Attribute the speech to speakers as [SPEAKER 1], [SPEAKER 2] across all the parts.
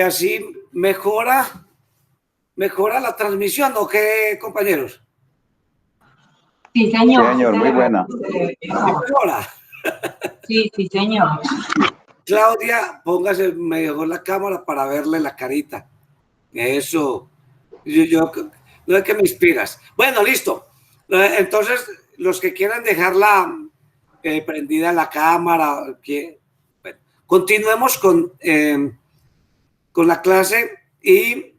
[SPEAKER 1] Así mejora la transmisión, ¿o qué, compañeros?
[SPEAKER 2] Sí, señor.
[SPEAKER 3] Sí, señor, muy buena.
[SPEAKER 1] Mejora.
[SPEAKER 2] Sí, sí, señor.
[SPEAKER 1] Claudia, póngase mejor la cámara para verle la carita. Eso, no es que me inspiras. Bueno, listo. Entonces, los que quieran dejarla prendida la cámara, bueno, continuemos con la clase y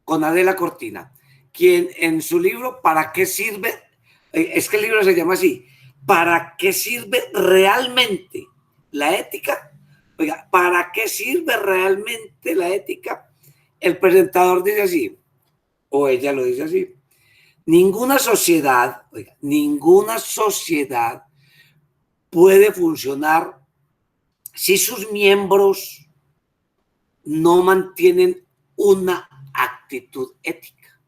[SPEAKER 1] con Adela Cortina, quien en su libro ¿Para qué sirve? Es que el libro se llama así, ¿para qué sirve realmente la ética? Oiga, ¿para qué sirve realmente la ética? El presentador dice así, o ella lo dice así, ninguna sociedad, oiga, ninguna sociedad puede funcionar si sus miembros no mantienen una actitud ética.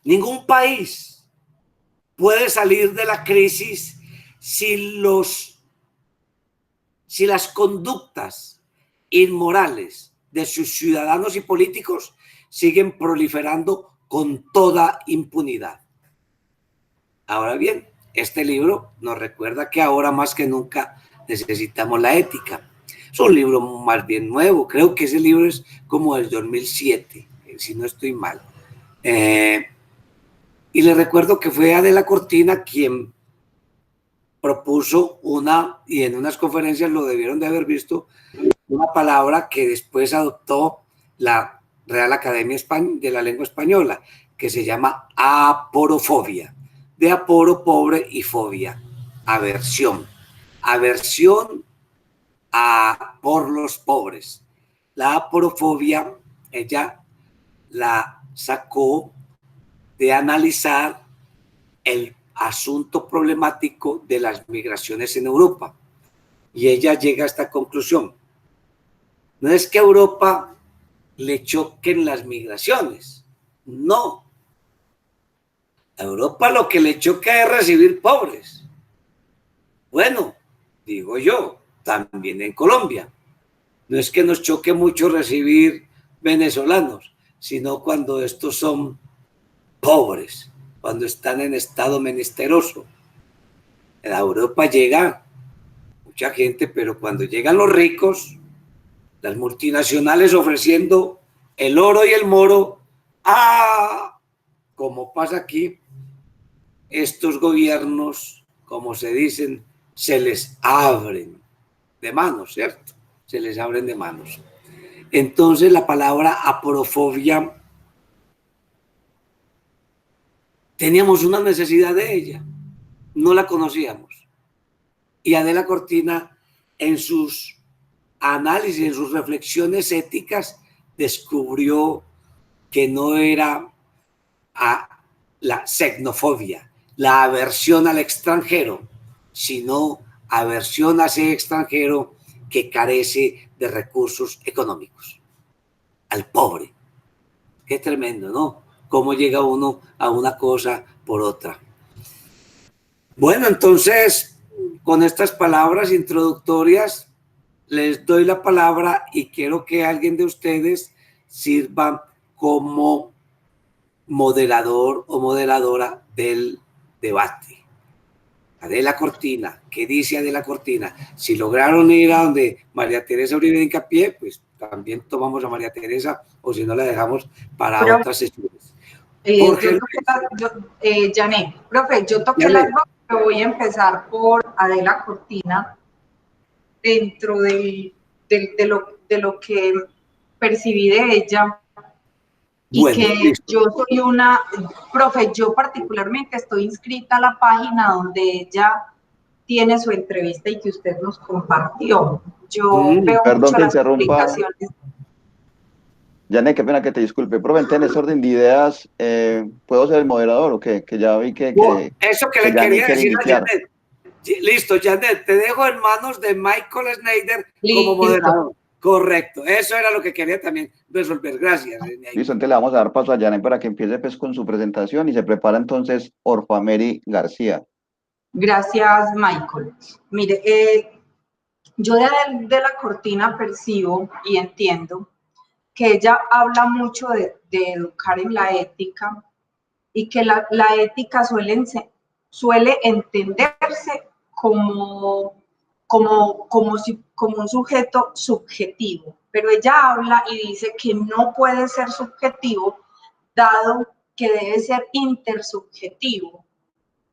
[SPEAKER 1] Ningún país puede salir de la crisis si las conductas inmorales de sus ciudadanos y políticos siguen proliferando con toda impunidad. Ahora bien, este libro nos recuerda que ahora más que nunca necesitamos la ética. Es un libro más bien nuevo, creo que ese libro es como del 2007, si no estoy mal. Y le recuerdo que fue Adela Cortina quien propuso y en unas conferencias lo debieron de haber visto, una palabra que después adoptó la Real Academia de la Lengua Española, que se llama aporofobia. De aporo, pobre, y fobia, aversión. Aversión por los pobres. La aporofobia, ella la sacó de analizar el asunto problemático de las migraciones en Europa. Y ella llega a esta conclusión. No es que a Europa le choquen las migraciones, no. A Europa lo que le choca es recibir pobres. Bueno, digo yo, también en Colombia. No es que nos choque mucho recibir venezolanos, sino cuando estos son pobres, cuando están en estado menesteroso. A Europa llega mucha gente, pero cuando llegan los ricos, las multinacionales ofreciendo el oro y el moro, como pasa aquí, estos gobiernos, como se dicen, se les abren de manos, ¿cierto? Se les abren de manos. Entonces la palabra aporofobia, teníamos una necesidad de ella, no la conocíamos. Y Adela Cortina, en sus análisis, en sus reflexiones éticas, descubrió que no era la xenofobia, la aversión al extranjero, sino aversión a ese extranjero que carece de recursos económicos, al pobre. Qué tremendo, ¿no? Cómo llega uno a una cosa por otra. Bueno, entonces, con estas palabras introductorias, les doy la palabra y quiero que alguien de ustedes sirva como moderador o moderadora del debate. Adela Cortina, ¿qué dice Adela Cortina? Si lograron ir a donde María Teresa Uribe de Hincapié, pues también tomamos a María Teresa, o si no la dejamos para otras sesiones.
[SPEAKER 2] Janet, profe, yo toqué las dos, pero voy a empezar por Adela Cortina, dentro de lo que percibí de ella. Y bueno, que listo. Yo soy profe, yo particularmente estoy inscrita a la página donde ella tiene su entrevista y que usted nos compartió. Yo veo mucho las publicaciones.
[SPEAKER 3] Janet, qué pena que te disculpe. Profe, en ese orden de ideas, ¿puedo ser el moderador o qué? Que ya vi que
[SPEAKER 1] eso que le quería decir a Janet. Listo, Janet, te dejo en manos de Michael Snyder como moderador. Correcto, eso era lo que quería también resolver. Gracias.
[SPEAKER 3] Listo, entonces le vamos a dar paso a Janet para que empiece pues con su presentación y se prepara entonces Orfameri García.
[SPEAKER 2] Gracias, Michael. Mire, Yo de la Cortina percibo y entiendo que ella habla mucho de educar en la ética y que la ética suele entenderse como un sujeto subjetivo, pero ella habla y dice que no puede ser subjetivo, dado que debe ser intersubjetivo,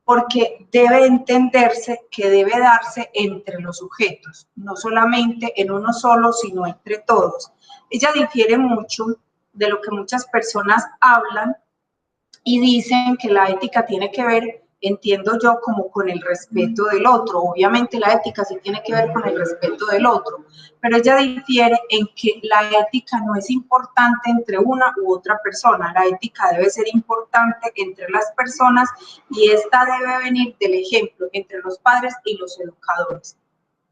[SPEAKER 2] porque debe entenderse que debe darse entre los sujetos, no solamente en uno solo, sino entre todos. Ella difiere mucho de lo que muchas personas hablan y dicen que la ética tiene que ver, entiendo yo, como con el respeto del otro. Obviamente la ética sí tiene que ver con el respeto del otro, pero ella difiere en que la ética no es importante entre una u otra persona. La ética debe ser importante entre las personas y esta debe venir del ejemplo entre los padres y los educadores.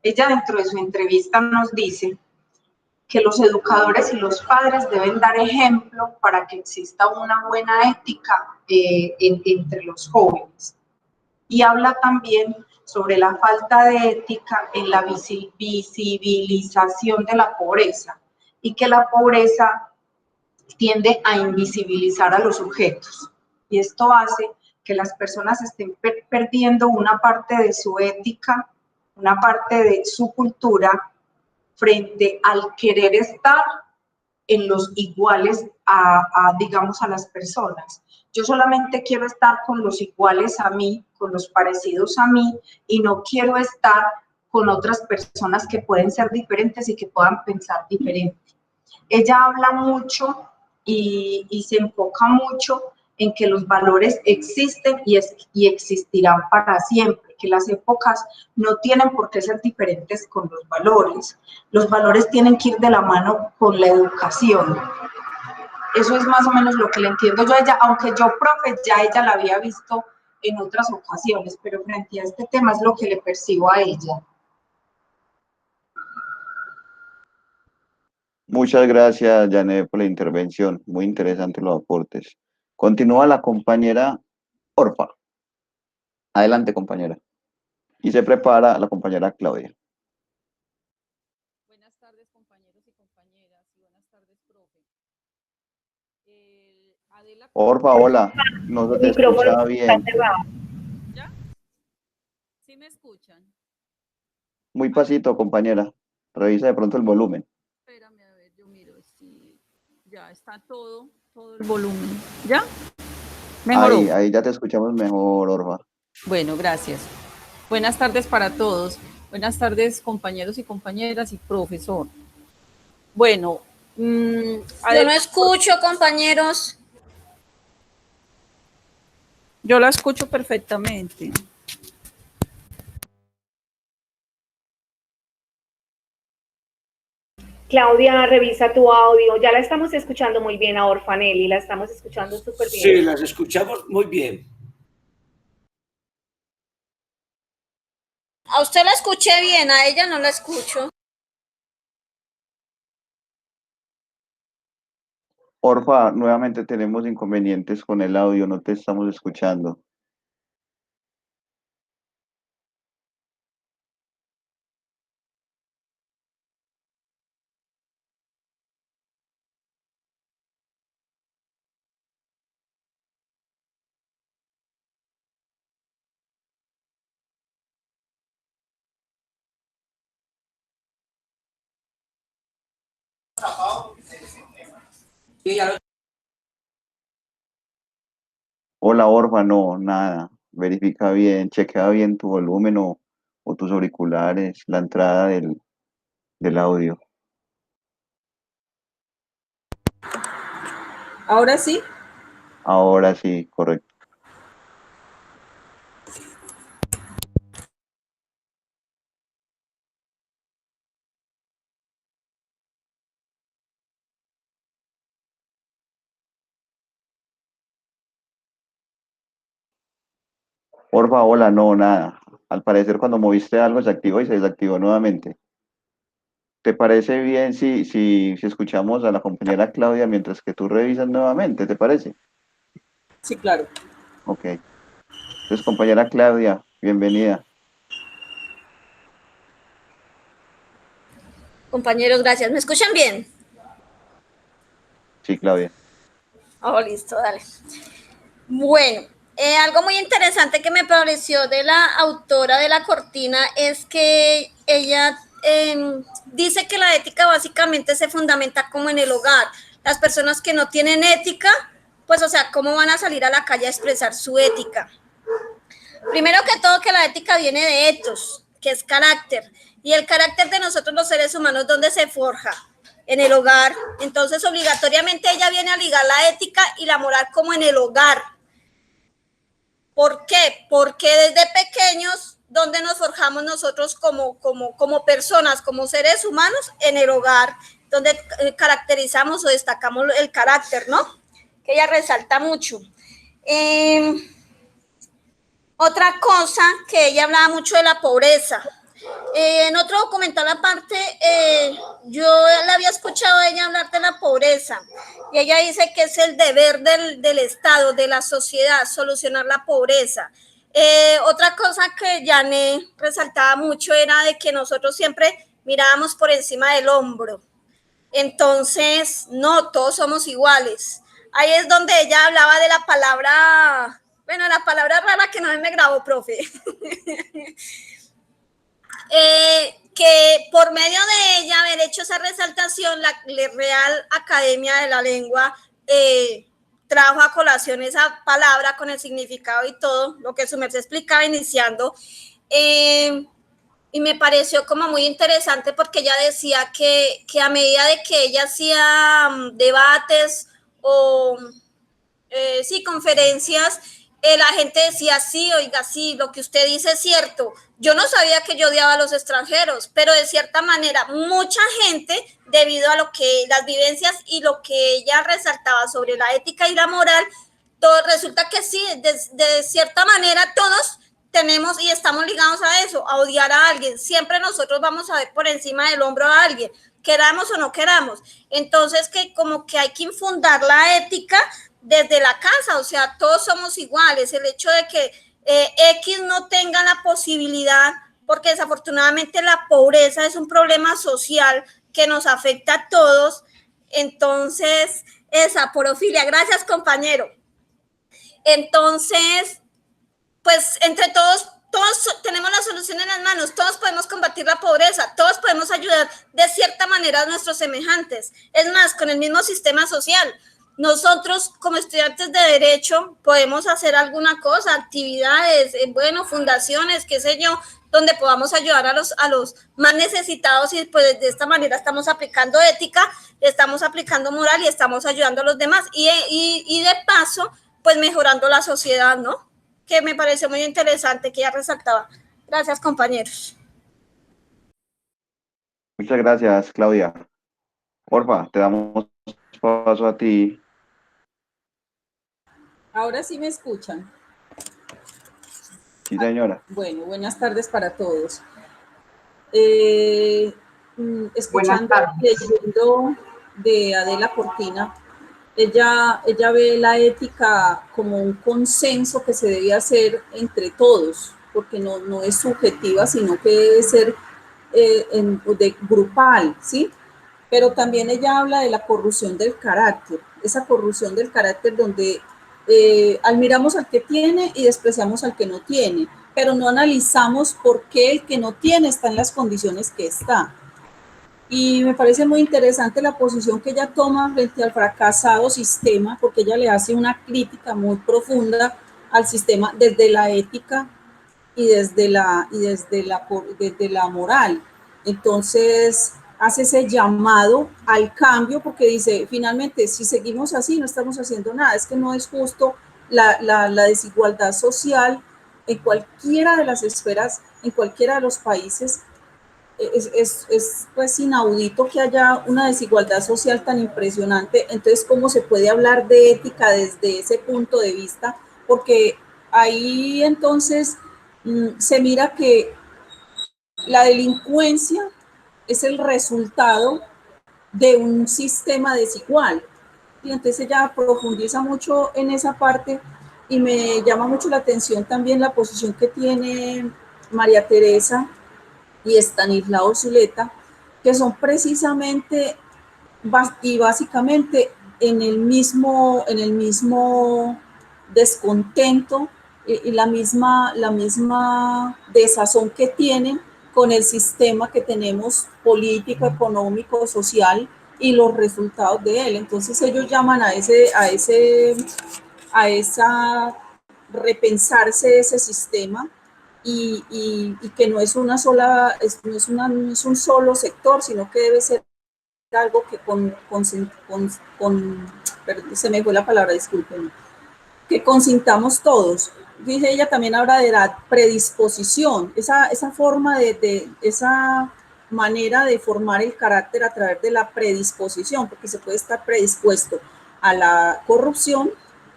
[SPEAKER 2] Ella dentro de su entrevista nos dice que los educadores y los padres deben dar ejemplo para que exista una buena ética entre los jóvenes. Y habla también sobre la falta de ética en la visibilización de la pobreza y que la pobreza tiende a invisibilizar a los sujetos. Y esto hace que las personas estén perdiendo una parte de su ética, una parte de su cultura, frente al querer estar en los iguales digamos, a las personas. Yo solamente quiero estar con los iguales a mí, con los parecidos a mí, y no quiero estar con otras personas que pueden ser diferentes y que puedan pensar diferente. Ella habla mucho y se enfoca mucho en que los valores existen y existirán para siempre, que las épocas no tienen por qué ser diferentes con los valores. Los valores tienen que ir de la mano con la educación. Eso es más o menos lo que le entiendo yo a ella, aunque yo, profe, ya ella la había visto en otras ocasiones, pero frente a este tema es lo que le percibo a ella.
[SPEAKER 3] Muchas gracias, Janet, por la intervención. Muy interesante los aportes. Continúa la compañera Orfa. Adelante, compañera. Y se prepara la compañera Claudia.
[SPEAKER 4] Buenas tardes, compañeros y compañeras, y buenas tardes, profe. Adela.
[SPEAKER 3] Orfa, hola. No se te escucha bien.
[SPEAKER 4] ¿Ya? ¿Sí me escuchan?
[SPEAKER 3] Muy pasito, compañera. Revisa de pronto el volumen.
[SPEAKER 4] Espérame, a ver, yo miro si ya está todo el volumen. ¿Ya? ¿Mejoró?
[SPEAKER 3] Ahí ya te escuchamos mejor, Orfa.
[SPEAKER 4] Bueno, gracias. Buenas tardes para todos. Buenas tardes, compañeros y compañeras y profesor. Bueno,
[SPEAKER 5] yo no escucho, compañeros.
[SPEAKER 4] Yo la escucho perfectamente.
[SPEAKER 6] Claudia, revisa tu audio. Ya la estamos escuchando muy bien a Orfanelli, la estamos escuchando súper bien.
[SPEAKER 1] Sí, las escuchamos muy bien.
[SPEAKER 5] A usted la escuché bien, a ella no la escucho.
[SPEAKER 3] Orfa, nuevamente tenemos inconvenientes con el audio, no te estamos escuchando. Hola, Orfa, no, nada. Verifica bien, chequea bien tu volumen o tus auriculares, la entrada del audio.
[SPEAKER 4] ¿Ahora sí?
[SPEAKER 3] Ahora sí, correcto. Orfa, hola, no, nada. Al parecer cuando moviste algo se activó y se desactivó nuevamente. ¿Te parece bien si escuchamos a la compañera Claudia mientras que tú revisas nuevamente? ¿Te parece?
[SPEAKER 4] Sí, claro.
[SPEAKER 3] Ok. Entonces, compañera Claudia, bienvenida.
[SPEAKER 5] Compañeros, gracias. ¿Me escuchan bien?
[SPEAKER 3] Sí, Claudia.
[SPEAKER 5] Oh, listo, dale. Bueno, algo muy interesante que me pareció de la autora de la cortina es que ella dice que la ética básicamente se fundamenta como en el hogar. Las personas que no tienen ética, pues, o sea, ¿cómo van a salir a la calle a expresar su ética? Primero que todo, que la ética viene de ethos, que es carácter. Y el carácter de nosotros los seres humanos, ¿dónde se forja? En el hogar. Entonces, obligatoriamente ella viene a ligar la ética y la moral como en el hogar. ¿Por qué? Porque desde pequeños, ¿dónde nos forjamos nosotros como personas, como seres humanos? En el hogar, donde caracterizamos o destacamos el carácter, ¿no? Que ella resalta mucho. Otra cosa que ella hablaba mucho de la pobreza. En otro documental aparte, yo la había escuchado a ella hablar de la pobreza y ella dice que es el deber del Estado, de la sociedad, solucionar la pobreza. Otra cosa que Jané resaltaba mucho era de que nosotros siempre mirábamos por encima del hombro. Entonces, no, todos somos iguales. Ahí es donde ella hablaba de la palabra, bueno, la palabra rara que no me grabó, profe. Que por medio de ella haber hecho esa resaltación, la Real Academia de la Lengua trajo a colación esa palabra con el significado y todo, lo que su merced explicaba iniciando, y me pareció como muy interesante porque ella decía que a medida de que ella hacía debates o sí, conferencias, la gente decía, sí, oiga, sí, lo que usted dice es cierto. Yo no sabía que yo odiaba a los extranjeros, pero de cierta manera mucha gente, debido a lo que las vivencias y lo que ella resaltaba sobre la ética y la moral, todo resulta que sí, de cierta manera todos tenemos y estamos ligados a eso, a odiar a alguien. Siempre nosotros vamos a ver por encima del hombro a alguien, queramos o no queramos. Entonces, que como que hay que infundar la ética desde la casa, o sea, todos somos iguales. El hecho de que X no tenga la posibilidad, porque desafortunadamente la pobreza es un problema social que nos afecta a todos. Entonces, esa porofilia, gracias compañero. Entonces, pues entre todos tenemos la solución en las manos, todos podemos combatir la pobreza, todos podemos ayudar de cierta manera a nuestros semejantes. Es más, con el mismo sistema social. Nosotros como estudiantes de Derecho podemos hacer alguna cosa, actividades, bueno, fundaciones, qué sé yo, donde podamos ayudar a los más necesitados y pues de esta manera estamos aplicando ética, estamos aplicando moral y estamos ayudando a los demás y de paso, pues mejorando la sociedad, ¿no? Que me pareció muy interesante que ella resaltaba. Gracias, compañeros.
[SPEAKER 3] Muchas gracias, Claudia. Porfa, te damos paso a ti.
[SPEAKER 4] Ahora sí me escuchan.
[SPEAKER 3] Sí, señora.
[SPEAKER 4] Bueno, buenas tardes para todos. Escuchando, leyendo de Adela Cortina, ella ve la ética como un consenso que se debe hacer entre todos, porque no es subjetiva, sino que debe ser grupal, ¿sí? Pero también ella habla de la corrupción del carácter, esa corrupción del carácter donde admiramos al que tiene y despreciamos al que no tiene, pero no analizamos por qué el que no tiene está en las condiciones que está. Y me parece muy interesante la posición que ella toma frente al fracasado sistema, porque ella le hace una crítica muy profunda al sistema desde la ética y desde la moral. Entonces hace ese llamado al cambio porque dice, finalmente, si seguimos así no estamos haciendo nada, es que no es justo la desigualdad social en cualquiera de las esferas, en cualquiera de los países. Es pues inaudito que haya una desigualdad social tan impresionante. Entonces, ¿cómo se puede hablar de ética desde ese punto de vista? Porque ahí entonces se mira que la delincuencia es el resultado de un sistema desigual. Y entonces ella profundiza mucho en esa parte y me llama mucho la atención también la posición que tiene María Teresa y Estanislao Zuleta, que son precisamente y básicamente en el mismo descontento y la misma desazón que tienen con el sistema que tenemos político, económico, social y los resultados de él. Entonces ellos llaman a esa repensarse ese sistema y que no es una sola, no es un solo sector, sino que debe ser algo que se me fue la palabra, disculpen, que consintamos todos. Dice ella también habla de la predisposición, esa forma esa manera de formar el carácter a través de la predisposición, porque se puede estar predispuesto a la corrupción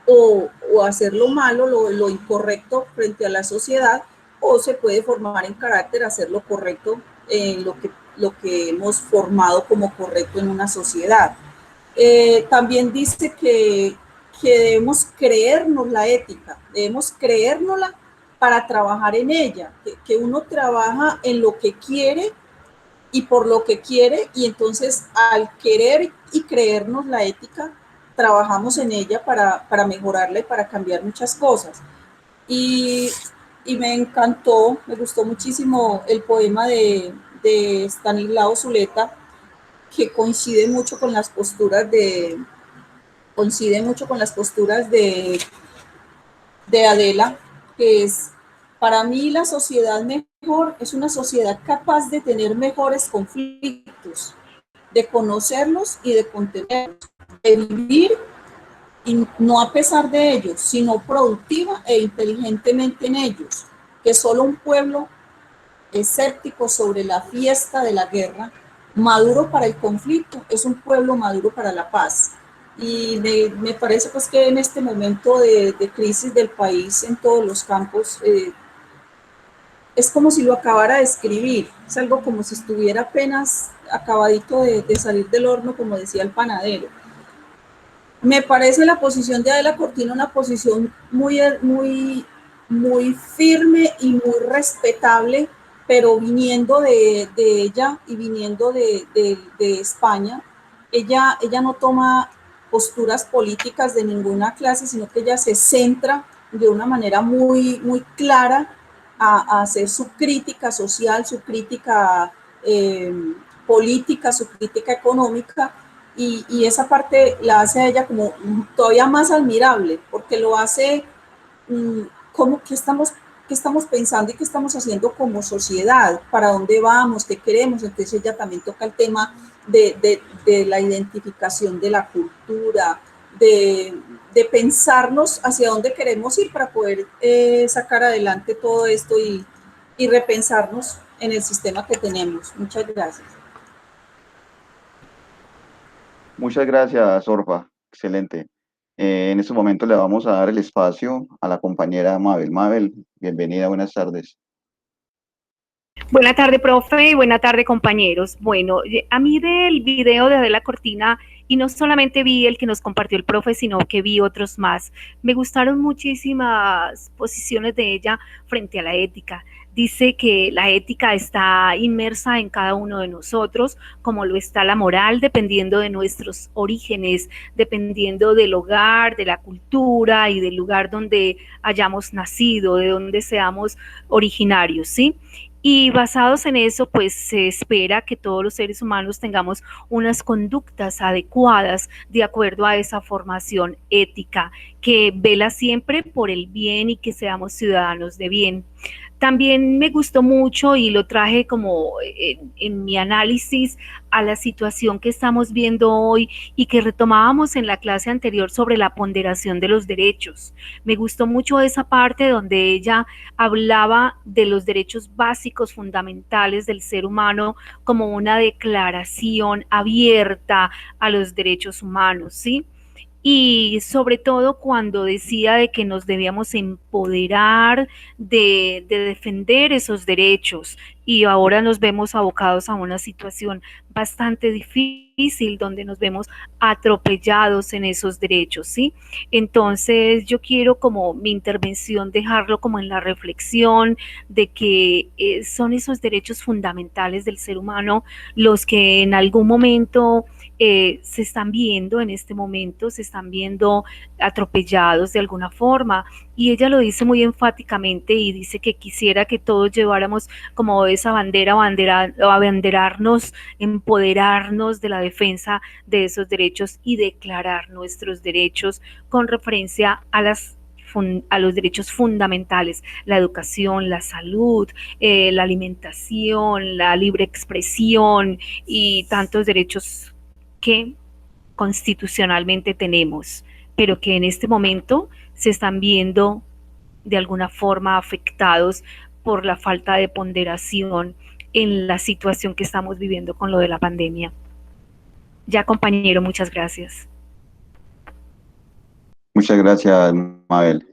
[SPEAKER 4] o hacer lo malo, lo incorrecto frente a la sociedad, o se puede formar en carácter a hacer lo correcto en lo que hemos formado como correcto en una sociedad. También dice que debemos creernos la ética, debemos creérnosla para trabajar en ella, que uno trabaja en lo que quiere y por lo que quiere, y entonces al querer y creernos la ética, trabajamos en ella para mejorarla y para cambiar muchas cosas. Y me encantó, me gustó muchísimo el poema de Stanislao Zuleta, que coincide mucho con las posturas de Adela, que es: para mí la sociedad mejor es una sociedad capaz de tener mejores conflictos, de conocerlos y de contenerlos, de vivir y no a pesar de ellos, sino productiva e inteligentemente en ellos, que solo un pueblo escéptico sobre la fiesta de la guerra, maduro para el conflicto, es un pueblo maduro para la paz. Y me parece pues que en este momento de crisis del país en todos los campos, es como si lo acabara de escribir, es algo como si estuviera apenas acabadito de salir del horno, como decía el panadero. Me parece la posición de Adela Cortina una posición muy firme y muy respetable, pero viniendo de ella y viniendo de España. Ella no toma posturas políticas de ninguna clase, sino que ella se centra de una manera muy clara a hacer su crítica social, su crítica política, su crítica económica, y esa parte la hace a ella como todavía más admirable, porque lo hace como que estamos pensando y qué estamos haciendo como sociedad, para dónde vamos, qué queremos. Entonces ella también toca el tema de la identificación de la cultura, de pensarnos hacia dónde queremos ir para poder sacar adelante todo esto y repensarnos en el sistema que tenemos. Muchas gracias.
[SPEAKER 3] Muchas gracias, Orfa. Excelente. En este momento le vamos a dar el espacio a la compañera Mabel. Mabel, bienvenida, buenas tardes.
[SPEAKER 6] Buenas tardes, profe, y buenas tardes, compañeros. Bueno, a mí del video de Adela Cortina, y no solamente vi el que nos compartió el profe, sino que vi otros más, me gustaron muchísimas posiciones de ella frente a la ética. Dice que la ética está inmersa en cada uno de nosotros, como lo está la moral, dependiendo de nuestros orígenes, dependiendo del hogar, de la cultura y del lugar donde hayamos nacido, de donde seamos originarios, ¿sí? Y basados en eso, pues se espera que todos los seres humanos tengamos unas conductas adecuadas de acuerdo a esa formación ética, que vela siempre por el bien y que seamos ciudadanos de bien. También me gustó mucho y lo traje como en mi análisis a la situación que estamos viendo hoy y que retomábamos en la clase anterior sobre la ponderación de los derechos. Me gustó mucho esa parte donde ella hablaba de los derechos básicos fundamentales del ser humano como una declaración abierta a los derechos humanos, ¿sí? y sobre todo cuando decía de que nos debíamos empoderar de defender esos derechos, y ahora nos vemos abocados a una situación bastante difícil donde nos vemos atropellados en esos derechos, ¿sí? Entonces yo quiero como mi intervención dejarlo como en la reflexión de que son esos derechos fundamentales del ser humano los que en algún momento se están viendo en este momento, se están viendo atropellados de alguna forma, y ella lo dice muy enfáticamente y dice que quisiera que todos lleváramos como esa bandera, abanderarnos, empoderarnos de la defensa de esos derechos y declarar nuestros derechos con referencia a los derechos fundamentales, la educación, la salud, la alimentación, la libre expresión y tantos derechos que constitucionalmente tenemos, pero que en este momento se están viendo de alguna forma afectados por la falta de ponderación en la situación que estamos viviendo con lo de la pandemia. Ya, compañero, muchas gracias.
[SPEAKER 3] Muchas gracias, Mabel.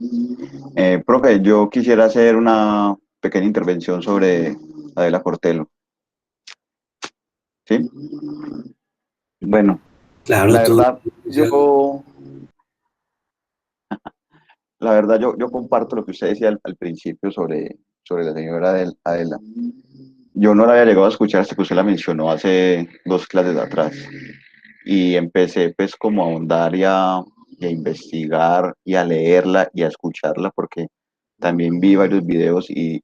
[SPEAKER 3] Profe, yo quisiera hacer una pequeña intervención sobre Adela Cortelo. ¿Sí? Bueno,
[SPEAKER 1] Claro,
[SPEAKER 3] la
[SPEAKER 1] tú.
[SPEAKER 3] verdad, yo comparto lo que usted decía al principio sobre la señora Adela. Yo no la había llegado a escuchar hasta que usted la mencionó hace 2 clases atrás. Y empecé pues como a ahondar y a investigar y a leerla y a escucharla porque también vi varios videos y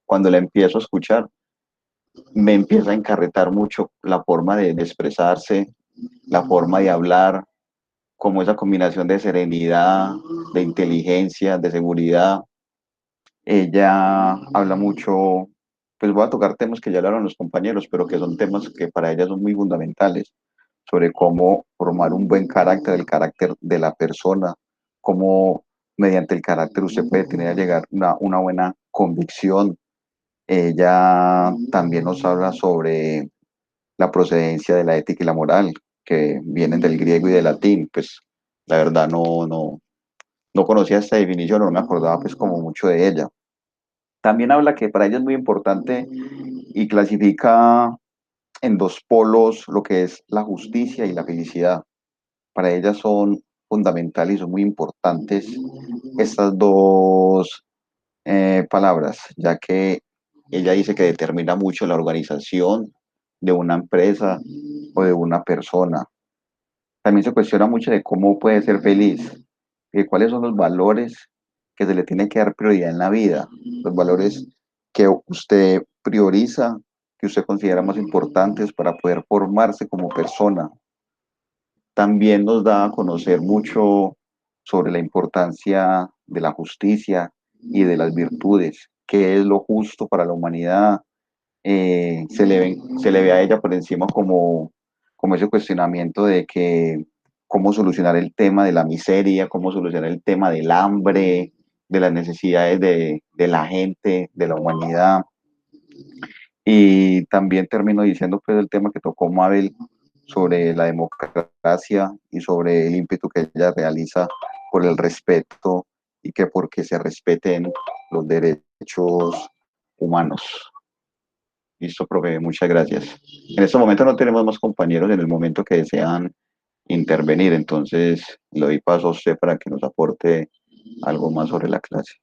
[SPEAKER 3] cuando la empiezo a escuchar me empieza a encarretar mucho la forma de expresarse, la forma de hablar, como esa combinación de serenidad, de inteligencia, de seguridad. Ella habla mucho, pues voy a tocar temas que ya hablaron los compañeros, pero que son temas que para ella son muy fundamentales, sobre cómo formar un buen carácter, el carácter de la persona, cómo mediante el carácter usted puede tener a llegar una buena convicción. Ella también nos habla sobre la procedencia de la ética y la moral, que vienen del griego y del latín. Pues la verdad no conocía esta definición, no me acordaba pues como mucho de ella. También habla que para ella es muy importante y clasifica en 2 polos lo que es la justicia y la felicidad. Para ella son fundamentales y son muy importantes estas 2 palabras, ya que ella dice que determina mucho la organización de una empresa o de una persona. También se cuestiona mucho de cómo puede ser feliz, de cuáles son los valores que se le tiene que dar prioridad en la vida, los valores que usted prioriza, que usted considera más importantes para poder formarse como persona. También nos da a conocer mucho sobre la importancia de la justicia y de las virtudes, qué es lo justo para la humanidad. Se le ve a ella por encima como ese cuestionamiento de que cómo solucionar el tema de la miseria, cómo solucionar el tema del hambre, de las necesidades de la gente, de la humanidad. Y también termino diciendo pues el tema que tocó Mabel sobre la democracia y sobre el ímpetu que ella realiza por el respeto y que porque se respeten los derechos humanos. Listo, profe, muchas gracias. En este momento no tenemos más compañeros en el momento que desean intervenir, entonces le doy paso a usted para que nos aporte algo más sobre la clase.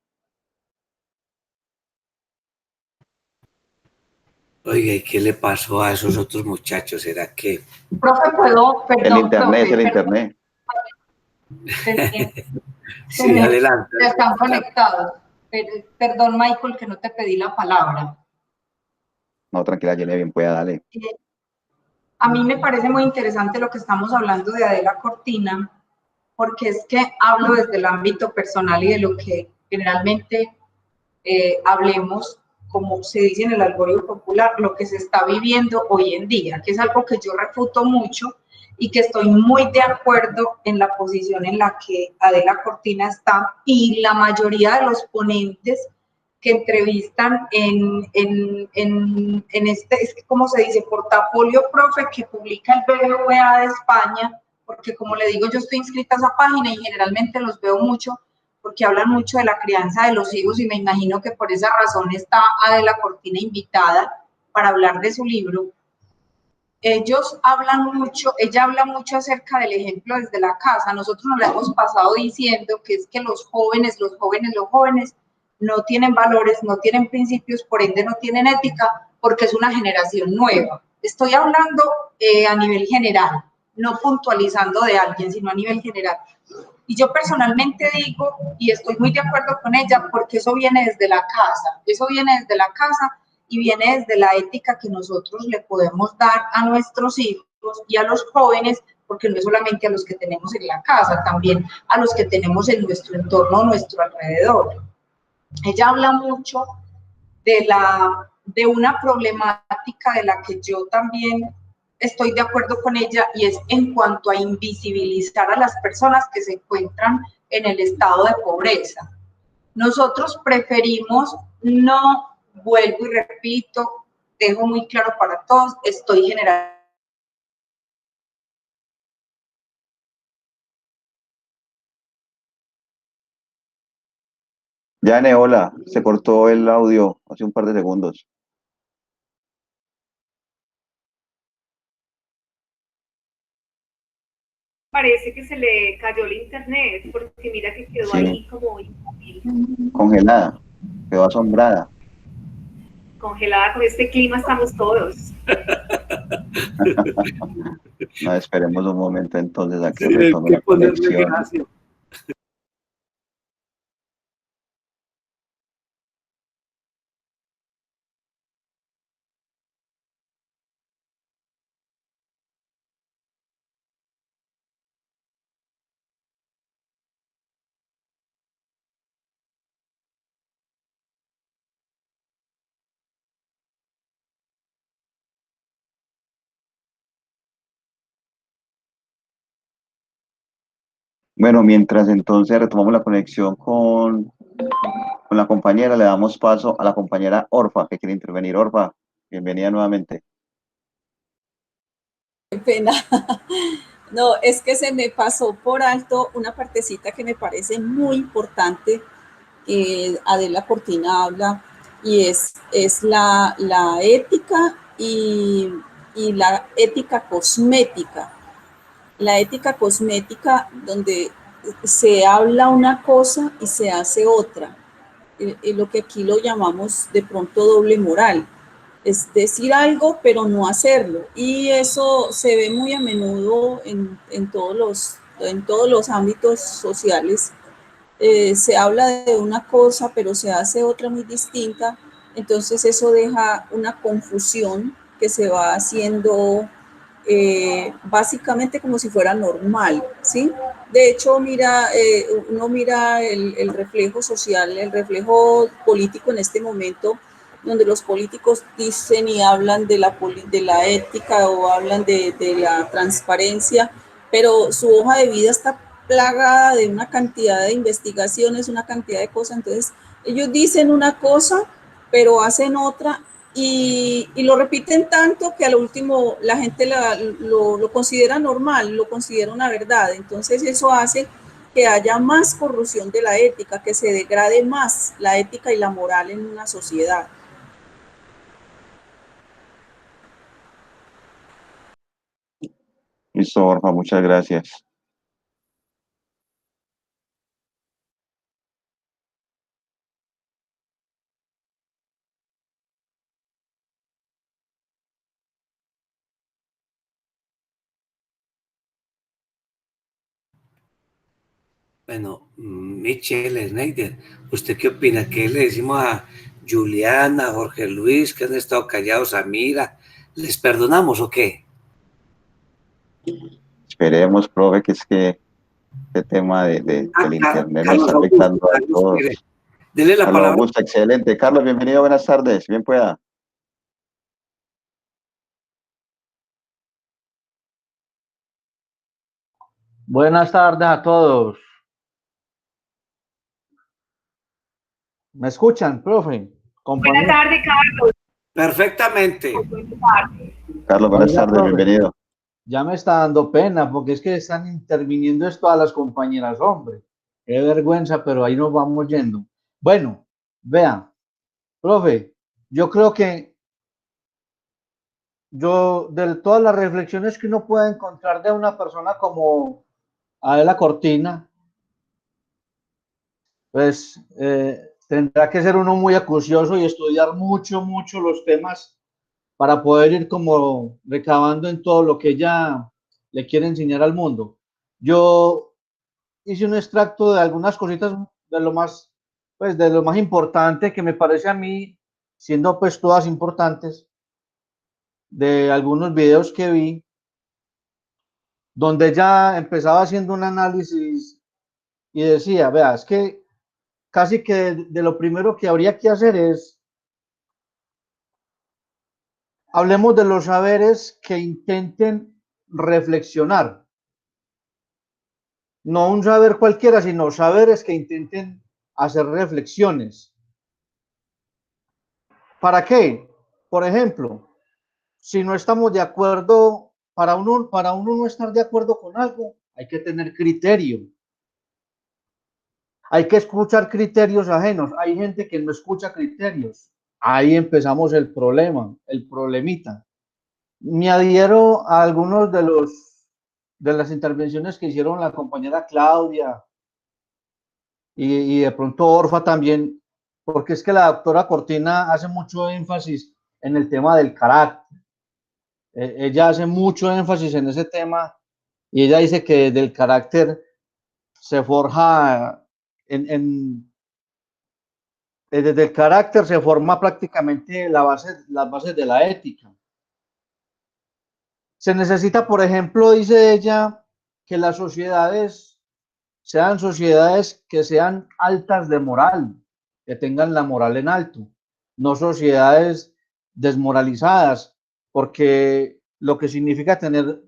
[SPEAKER 1] Oiga, ¿y qué le pasó a esos otros muchachos? ¿Será que?
[SPEAKER 2] Profe, puedo,
[SPEAKER 3] El
[SPEAKER 2] perdón,
[SPEAKER 3] internet, es
[SPEAKER 2] profe,
[SPEAKER 3] el
[SPEAKER 2] perdón,
[SPEAKER 3] internet.
[SPEAKER 1] Sí, adelante.
[SPEAKER 2] están conectados. Perdón, Michael, que no te pedí la palabra.
[SPEAKER 3] No, tranquila, Jenny, bien pueda, dale.
[SPEAKER 2] A mí me parece muy interesante lo que estamos hablando de Adela Cortina, porque es que hablo desde el ámbito personal y de lo que generalmente hablemos, como se dice en el argot popular, lo que se está viviendo hoy en día, que es algo que yo refuto mucho y que estoy muy de acuerdo en la posición en la que Adela Cortina está y la mayoría de los ponentes que entrevistan en este, es que como se dice, portafolio profe que publica el BBVA de España, porque como le digo, yo estoy inscrita a esa página y generalmente los veo mucho porque hablan mucho de la crianza de los hijos y me imagino que por esa razón está Adela Cortina invitada para hablar de su libro. Ellos hablan mucho, ella habla mucho acerca del ejemplo desde la casa. Nosotros nos la hemos pasado diciendo que es que los jóvenes no tienen valores, no tienen principios, por ende no tienen ética, porque es una generación nueva. Estoy hablando a nivel general, no puntualizando de alguien, sino a nivel general. Y yo personalmente digo, y estoy muy de acuerdo con ella, porque eso viene desde la casa, y viene desde la ética que nosotros le podemos dar a nuestros hijos y a los jóvenes, porque no es solamente a los que tenemos en la casa, también a los que tenemos en nuestro entorno, nuestro alrededor. Ella habla mucho de una problemática de la que yo también estoy de acuerdo con ella, y es en cuanto a invisibilizar a las personas que se encuentran en el estado de pobreza. Nosotros preferimos no, vuelvo y repito, dejo muy claro para todos, estoy generando.
[SPEAKER 3] Yane, hola, se cortó el audio hace un par de segundos.
[SPEAKER 6] Parece que se le cayó el internet, porque mira que quedó
[SPEAKER 3] Sí.
[SPEAKER 6] ahí como inmóvil,
[SPEAKER 3] Congelada, quedó asombrada.
[SPEAKER 6] congelada. Con este clima estamos todos.
[SPEAKER 3] No, esperemos un momento entonces a que
[SPEAKER 1] Sí, hay
[SPEAKER 3] retome
[SPEAKER 1] que
[SPEAKER 3] la
[SPEAKER 1] ponerle
[SPEAKER 3] conexión.
[SPEAKER 1] gracia.
[SPEAKER 3] Bueno, mientras entonces retomamos la conexión con la compañera, le damos paso a la compañera Orfa, que quiere intervenir. Orfa, bienvenida nuevamente.
[SPEAKER 4] Qué pena. No, es que se me pasó por alto una partecita que me parece muy importante que Adela Cortina habla, y es la ética y la ética cosmética. La ética cosmética donde se habla una cosa y se hace otra. Lo que aquí lo llamamos de pronto doble moral. Es decir algo, pero no hacerlo. Y eso se ve muy a menudo en todos los ámbitos sociales. Se habla de una cosa, pero se hace otra muy distinta. Entonces eso deja una confusión que se va haciendo básicamente como si fuera normal, ¿sí? De hecho, uno mira el reflejo social, el reflejo político en este momento, donde los políticos dicen y hablan de la ética o hablan de la transparencia, pero su hoja de vida está plagada de una cantidad de investigaciones, una cantidad de cosas. Entonces, ellos dicen una cosa, pero hacen otra, y lo repiten tanto que al último la gente lo considera normal, lo considera una verdad. Entonces eso hace que haya más corrupción de la ética, que se degrade más la ética y la moral en una sociedad.
[SPEAKER 3] Listo, Orfa, muchas gracias.
[SPEAKER 1] Bueno, Michelle, Schneider, ¿usted qué opina? ¿Qué le decimos a Juliana, Jorge Luis, que han estado callados, a Mira? ¿Les perdonamos o qué?
[SPEAKER 3] Esperemos, profe, que es que este tema del internet nos
[SPEAKER 1] Carlos
[SPEAKER 3] está
[SPEAKER 1] Augusto,
[SPEAKER 3] afectando a
[SPEAKER 1] Carlos, mire,
[SPEAKER 3] todos.
[SPEAKER 1] dele la
[SPEAKER 3] Carlos
[SPEAKER 1] palabra.
[SPEAKER 3] Augusto, excelente. Carlos, bienvenido, buenas tardes. Bien pueda.
[SPEAKER 7] Buenas tardes a todos. ¿Me escuchan, profe?
[SPEAKER 6] Buenas tardes, Carlos.
[SPEAKER 1] Perfectamente.
[SPEAKER 3] Carlos, buenas
[SPEAKER 7] Oiga,
[SPEAKER 3] tardes,
[SPEAKER 7] profe,
[SPEAKER 3] bienvenido.
[SPEAKER 7] Ya me está dando pena porque es que están interviniendo es todas las compañeras, hombre. Qué vergüenza, pero ahí nos vamos yendo. Bueno, vea, profe, yo creo que de todas las reflexiones que uno puede encontrar de una persona como Adela Cortina, pues tendrá que ser uno muy acucioso y estudiar mucho, mucho los temas para poder ir como recabando en todo lo que ella le quiere enseñar al mundo. Yo hice un extracto de algunas cositas de lo más, pues de lo más importante que me parece a mí, siendo pues todas importantes, de algunos videos que vi, donde ella empezaba haciendo un análisis y decía, vea, es que casi que de lo primero que habría que hacer es, hablemos de los saberes que intenten reflexionar, no un saber cualquiera, sino saberes que intenten hacer reflexiones. ¿Para qué? Por ejemplo, si no estamos de acuerdo, para uno no estar de acuerdo con algo, hay que tener criterio. Hay que escuchar criterios ajenos. Hay gente que no escucha criterios. Ahí empezamos el problema, el problemita. Me adhiero a algunos de las intervenciones que hicieron la compañera Claudia y de pronto Orfa también, porque es que la doctora Cortina hace mucho énfasis en el tema del carácter. Ella hace mucho énfasis en ese tema y ella dice que del carácter se forja desde el carácter se forma prácticamente las bases de la ética. Se necesita, por ejemplo, dice ella, que las sociedades sean sociedades que sean altas de moral, que tengan la moral en alto, no sociedades desmoralizadas, porque lo que significa tener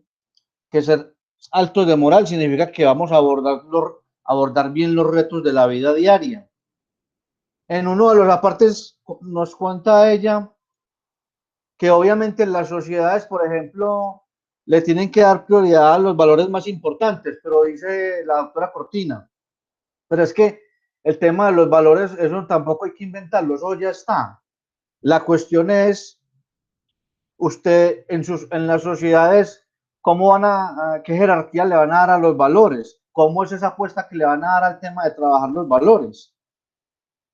[SPEAKER 7] que ser altos de moral significa que vamos a abordar bien los retos de la vida diaria. En uno de los apartes nos cuenta ella que obviamente las sociedades, por ejemplo, le tienen que dar prioridad a los valores más importantes, pero dice la doctora Cortina, pero es que el tema de los valores, eso tampoco hay que inventarlo, eso ya está. La cuestión es, usted en las sociedades, ¿cómo qué jerarquía le van a dar a los valores? ¿Cómo es esa apuesta que le van a dar al tema de trabajar los valores?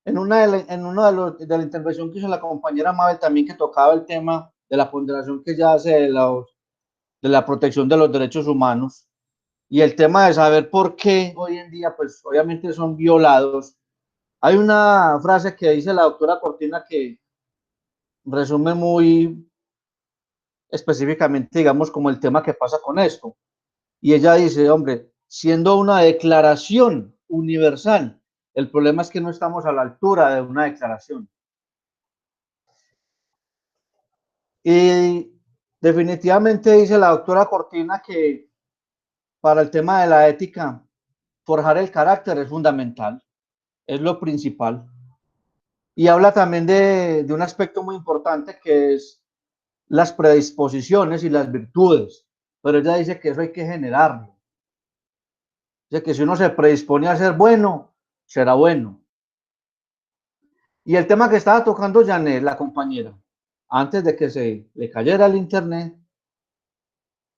[SPEAKER 7] En de la intervención que hizo la compañera Mabel también que tocaba el tema de la ponderación que ella hace de la protección de los derechos humanos y el tema de saber por qué hoy en día, pues obviamente son violados. Hay una frase que dice la doctora Cortina que resume muy específicamente, digamos, como el tema que pasa con esto. Y ella dice, hombre, siendo una declaración universal, el problema es que no estamos a la altura de una declaración. Y definitivamente dice la doctora Cortina que para el tema de la ética, forjar el carácter es fundamental, es lo principal. Y habla también de un aspecto muy importante que es las predisposiciones y las virtudes, pero ella dice que eso hay que generarlo. Dice que si uno se predispone a ser bueno, será bueno. Y el tema que estaba tocando Janet, la compañera, antes de que se le cayera el internet,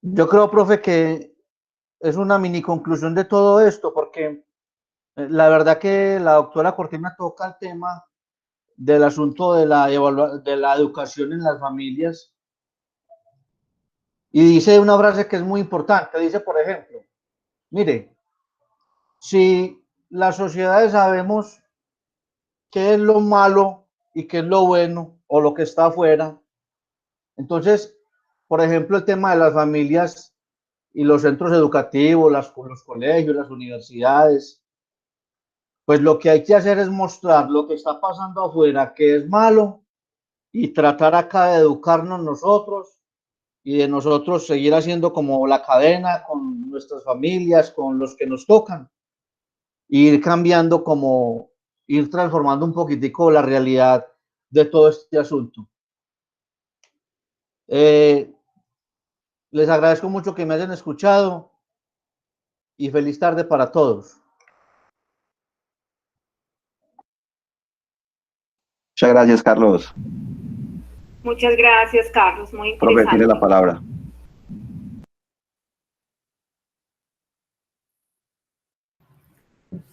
[SPEAKER 7] yo creo, profe, que es una mini conclusión de todo esto, porque la verdad que la doctora Cortina toca el tema del asunto de de la educación en las familias y dice una frase que es muy importante, dice, por ejemplo, mire, si las sociedades sabemos qué es lo malo y qué es lo bueno o lo que está afuera, entonces, por ejemplo, el tema de las familias y los centros educativos, los colegios, las universidades, pues lo que hay que hacer es mostrar lo que está pasando afuera, que es malo, y tratar acá de educarnos nosotros y de nosotros seguir haciendo como la cadena con nuestras familias, con los que nos tocan, e ir cambiando como, ir transformando un poquitico la realidad de todo este asunto. Les agradezco mucho que me hayan escuchado y feliz tarde para todos.
[SPEAKER 3] Muchas gracias, Carlos.
[SPEAKER 6] Muchas gracias, Carlos. Muy
[SPEAKER 3] Profe, tiene
[SPEAKER 6] interesante.
[SPEAKER 3] la palabra.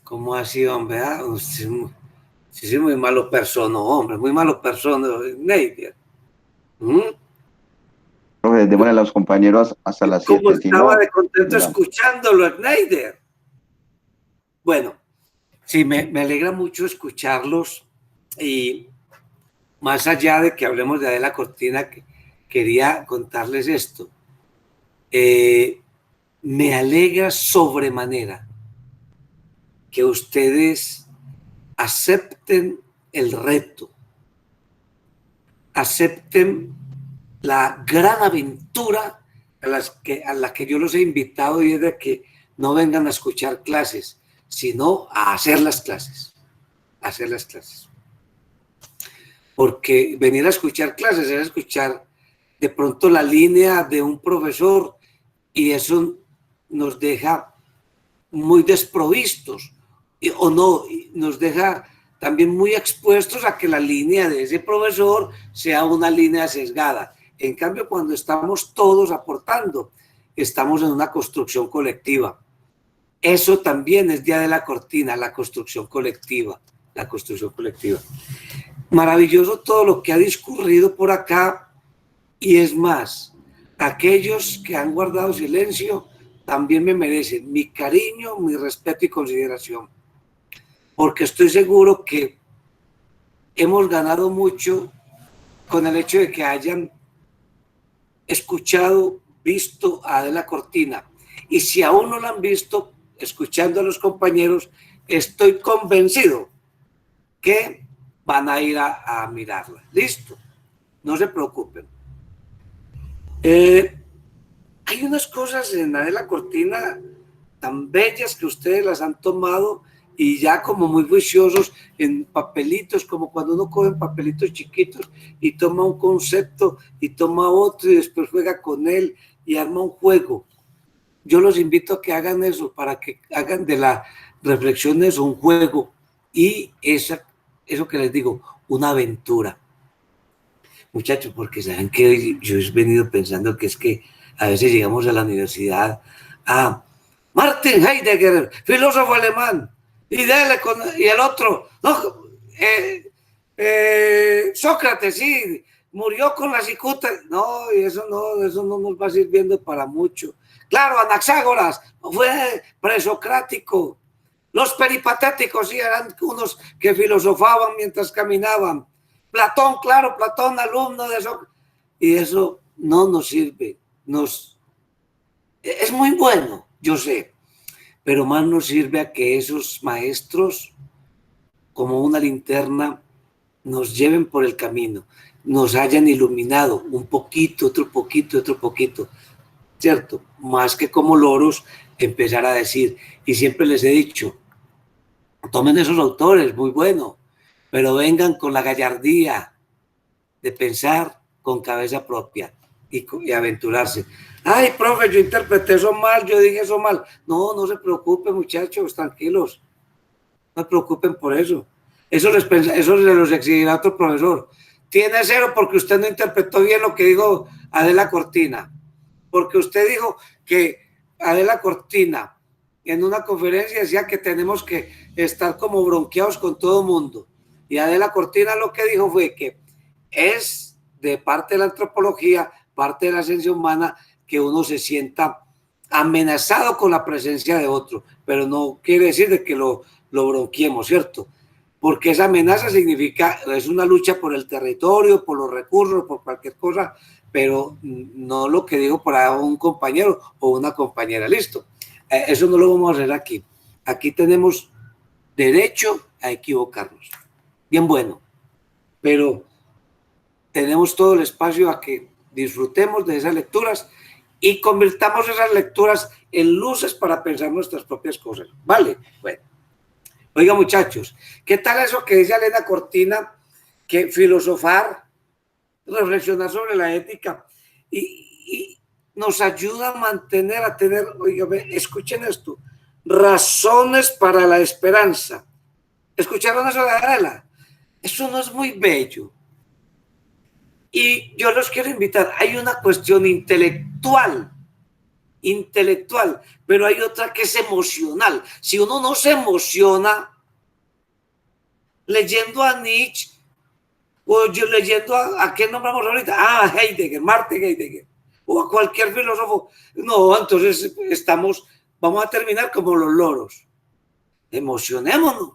[SPEAKER 1] ¿Cómo ha sido, hombre? Sí, sí, muy malo persona, hombre, muy malo persona, Neider.
[SPEAKER 3] Profe, démosle a los compañeros hasta las
[SPEAKER 1] ¿Cómo
[SPEAKER 3] 7, si
[SPEAKER 1] estaba de
[SPEAKER 3] no,
[SPEAKER 1] contento
[SPEAKER 3] digamos.
[SPEAKER 1] escuchándolo, Schneider? Bueno, sí, me alegra mucho escucharlos y más allá de que hablemos de Adela Cortina, quería contarles esto. Me alegra sobremanera que ustedes acepten el reto, acepten la gran aventura a la que yo los he invitado, y es de que no vengan a escuchar clases, sino a hacer las clases, porque venir a escuchar clases es escuchar de pronto la línea de un profesor, y eso nos deja muy desprovistos, o no, nos deja también muy expuestos a que la línea de ese profesor sea una línea sesgada. En cambio, cuando estamos todos aportando, estamos en una construcción colectiva. Eso también es Día de la Cortina, la construcción colectiva, la construcción colectiva. Maravilloso todo lo que ha discurrido por acá, y es más, aquellos que han guardado silencio también me merecen mi cariño, mi respeto y consideración, porque estoy seguro que hemos ganado mucho con el hecho de que hayan escuchado, visto a Adela Cortina, y si aún no la han visto, escuchando a los compañeros, estoy convencido que van a ir a mirarla. Listo, no se preocupen. Hay unas cosas en Adela Cortina tan bellas que ustedes las han tomado y ya como muy juiciosos en papelitos, como cuando uno coge papelitos chiquitos y toma un concepto y toma otro y después juega con él y arma un juego. Yo los invito a que hagan eso, para que hagan de las reflexiones un juego y eso que les digo, una aventura. Muchachos, porque saben que yo he venido pensando que es que a veces llegamos a la universidad a Martin Heidegger, filósofo alemán, y el otro, no, Sócrates, sí, murió con la cicuta. No, y eso no nos va sirviendo para mucho. Claro, Anaxágoras fue presocrático. Los peripatéticos, sí, eran unos que filosofaban mientras caminaban. Platón, claro, Platón, alumno de eso, y eso no nos sirve. Es muy bueno, yo sé, pero más nos sirve a que esos maestros, como una linterna, nos lleven por el camino, nos hayan iluminado un poquito, otro poquito, otro poquito, ¿cierto? Más que como loros empezar a decir, y siempre les he dicho, tomen esos autores, muy bueno, pero vengan con la gallardía de pensar con cabeza propia y aventurarse. Ay, profe, yo interpreté eso mal, yo dije eso mal. No, no se preocupen, muchachos, tranquilos. No se preocupen por eso. Eso se los exigirá otro profesor. Tiene 0 porque usted no interpretó bien lo que dijo Adela Cortina. Porque usted dijo que Adela Cortina en una conferencia decía que tenemos que estar como bronqueados con todo el mundo. Y Adela Cortina lo que dijo fue que es de parte de la antropología, parte de la ciencia humana, que uno se sienta amenazado con la presencia de otro, pero no quiere decir de que lo bronquiemos, ¿cierto? Porque esa amenaza significa, es una lucha por el territorio, por los recursos, por cualquier cosa, pero no lo que digo para un compañero o una compañera, listo. Eso no lo vamos a hacer aquí. Aquí tenemos derecho a equivocarnos. Bien bueno, pero tenemos todo el espacio a que disfrutemos de esas lecturas y convirtamos esas lecturas en luces para pensar nuestras propias cosas. ¿Vale? Bueno. Oiga, muchachos, ¿qué tal eso que dice Adela Cortina? Que filosofar, reflexionar sobre la ética. Y nos ayuda a tener, oígame, escuchen esto, razones para la esperanza. ¿Escucharon eso de Adela? Eso no es muy bello. Y yo los quiero invitar, hay una cuestión intelectual, pero hay otra que es emocional. Si uno no se emociona leyendo a Nietzsche, o yo leyendo a ¿quién nombramos ahorita? Heidegger, Martin Heidegger, o a cualquier filósofo, no, entonces vamos a terminar como los loros. Emocionémonos.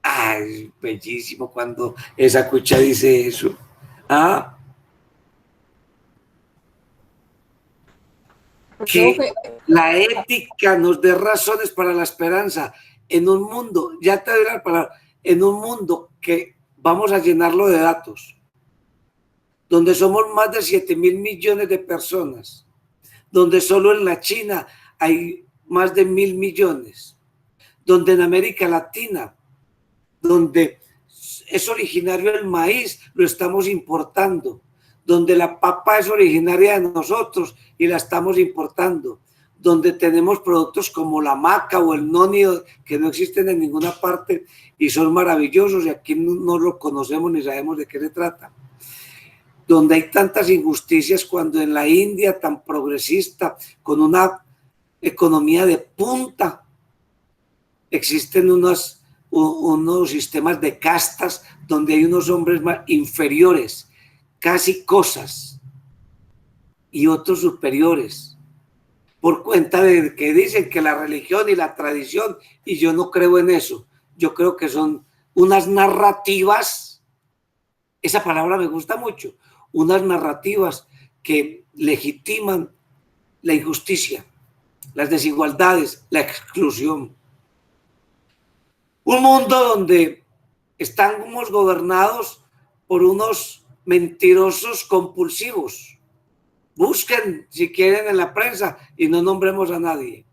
[SPEAKER 1] Ay, bellísimo cuando esa cucha dice eso. Que la ética nos dé razones para la esperanza en un mundo, ya te diré la palabra, en un mundo que vamos a llenarlo de datos, donde somos más de 7.000 millones de personas, donde solo en la China hay más de 1.000 millones, donde en América Latina, donde es originario el maíz, lo estamos importando, donde la papa es originaria de nosotros y la estamos importando, donde tenemos productos como la maca o el noni que no existen en ninguna parte y son maravillosos y aquí no los conocemos ni sabemos de qué se trata, donde hay tantas injusticias cuando en la India tan progresista, con una economía de punta, existen unos sistemas de castas donde hay unos hombres más inferiores, casi cosas, y otros superiores, por cuenta de que dicen que la religión y la tradición, y yo no creo en eso, yo creo que son unas narrativas, esa palabra me gusta mucho, unas narrativas que legitiman la injusticia, las desigualdades, la exclusión. Un mundo donde estamos gobernados por unos mentirosos compulsivos. Busquen si quieren en la prensa y no nombremos a nadie.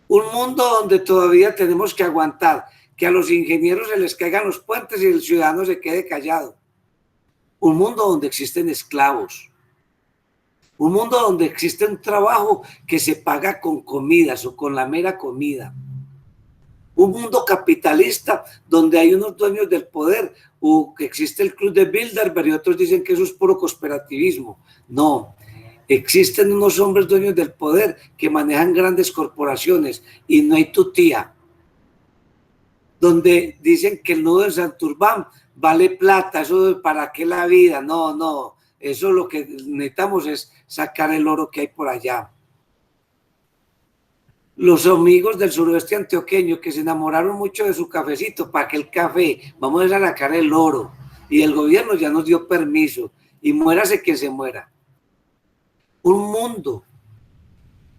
[SPEAKER 1] Un mundo donde todavía tenemos que aguantar que a los ingenieros se les caigan los puentes y el ciudadano se quede callado. Un mundo donde existen esclavos. Un mundo donde existe un trabajo que se paga con comidas o con la mera comida. Un mundo capitalista donde hay unos dueños del poder o que existe el club de Bilderberg y otros dicen que eso es puro cooperativismo. No, existen unos hombres dueños del poder que manejan grandes corporaciones y no hay tutía. Donde dicen que el nudo de Santurbán vale plata, eso para qué la vida, no, eso lo que necesitamos es sacar el oro que hay por allá. Los amigos del suroeste antioqueño que se enamoraron mucho de su cafecito, para que el café, vamos a sacar el oro, y el gobierno ya nos dio permiso, y muérase quien se muera. Un mundo